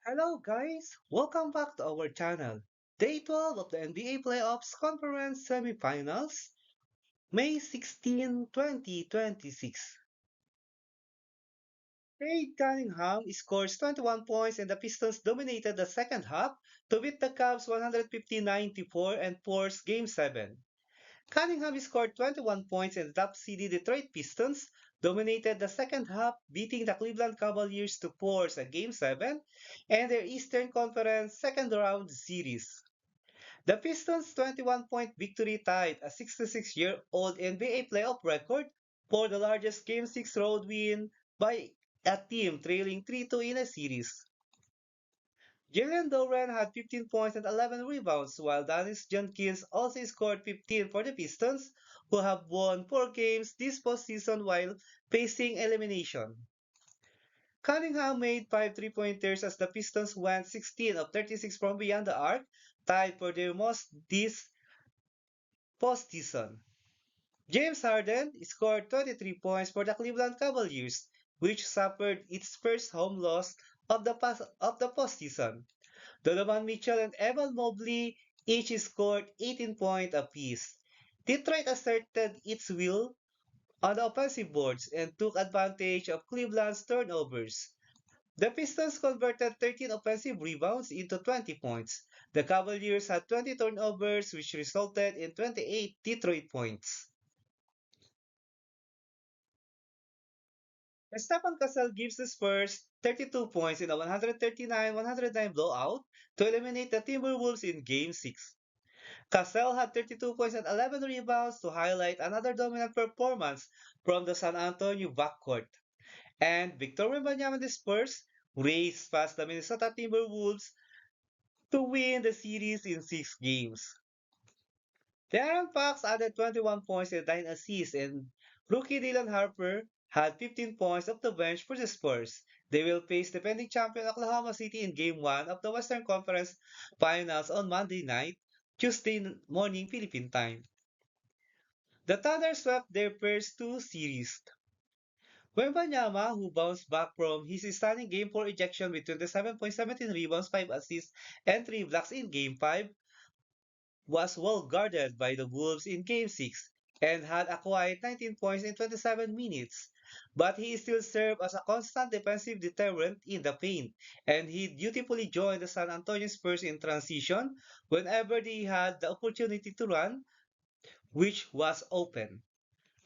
Hello guys, welcome back to our channel. Day 12 of the NBA Playoffs Conference Semifinals, May 16, 2026. Cade Cunningham scores 21 points and the Pistons dominated the second half to beat the Cavs 150-94 and force Game 7. Cunningham scored 21 points and the top-seeded Detroit Pistons dominated the second half, beating the Cleveland Cavaliers to force a Game 7 and their Eastern Conference second-round series. The Pistons' 21-point victory tied a 66-year-old NBA playoff record for the largest Game 6 road win by a team trailing 3-2 in a series. Jalen Duren had 15 points and 11 rebounds, while Dennis Jenkins also scored 15 for the Pistons, who have won 4 games this postseason while facing elimination. Cunningham made 5 3-pointers as the Pistons went 16 of 36 from beyond the arc, tied for their most this postseason. James Harden scored 23 points for the Cleveland Cavaliers, which suffered its first home loss of the postseason. Donovan Mitchell and Evan Mobley each scored 18 points apiece. Detroit asserted its will on the offensive boards and took advantage of Cleveland's turnovers. The Pistons converted 13 offensive rebounds into 20 points. The Cavaliers had 20 turnovers, which resulted in 28 Detroit points. Stephen Cassell gives the Spurs 32 points in a 139-109 blowout to eliminate the Timberwolves in Game 6. Cassell had 32 points and 11 rebounds to highlight another dominant performance from the San Antonio backcourt. And Victor Wembanyama and the Spurs raced past the Minnesota Timberwolves to win the series in 6 games. De'Aaron Fox added 21 points and 9 assists, and rookie Dylan Harper had 15 points off the bench for the Spurs. They will face defending champion Oklahoma City in Game 1 of the Western Conference Finals on Monday night, Tuesday morning Philippine time. The Thunder swept their first 2 series. Wembanyama, who bounced back from his stunning Game 4 ejection with 27.17 rebounds, 5 assists, and 3 blocks in Game 5, was well guarded by the Wolves in Game 6 and had a quiet 19 points in 27 minutes. But he still served as a constant defensive deterrent in the paint, and he dutifully joined the San Antonio Spurs in transition whenever they had the opportunity to run, which was open.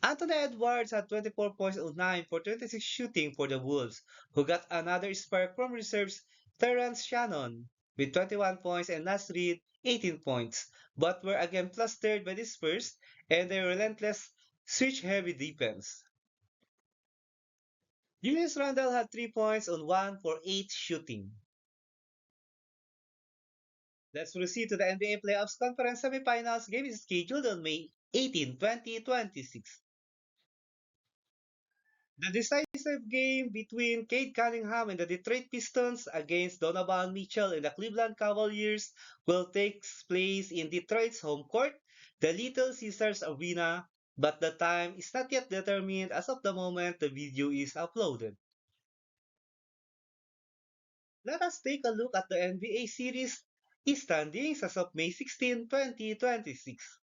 Anthony Edwards had 24 points on 9 for 26 shooting for the Wolves, who got another spark from reserves Terrence Shannon with 21 points and Nas Reed 18 points, but were again flustered by the Spurs and their relentless switch-heavy defense. Julius Randle had 3 points on 1 for 8 shooting. Let's proceed to the NBA Playoffs Conference Semifinals game is scheduled on May 18, 2026. The decisive game between Cade Cunningham and the Detroit Pistons against Donovan Mitchell and the Cleveland Cavaliers will take place in Detroit's home court, the Little Caesars Arena, but the time is not yet determined as of the moment the video is uploaded. Let us take a look at the NBA series standings as of May 16, 2026.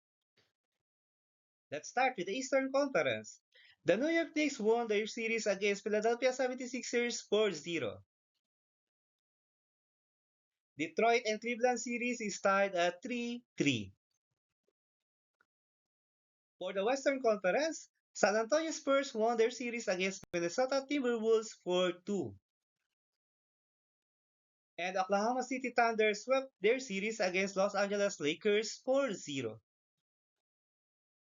Let's start with the Eastern Conference. The New York Knicks won their series against Philadelphia 76ers 4-0. Detroit and Cleveland series is tied at 3-3. For the Western Conference, San Antonio Spurs won their series against Minnesota Timberwolves 4-2. And Oklahoma City Thunder swept their series against Los Angeles Lakers 4-0.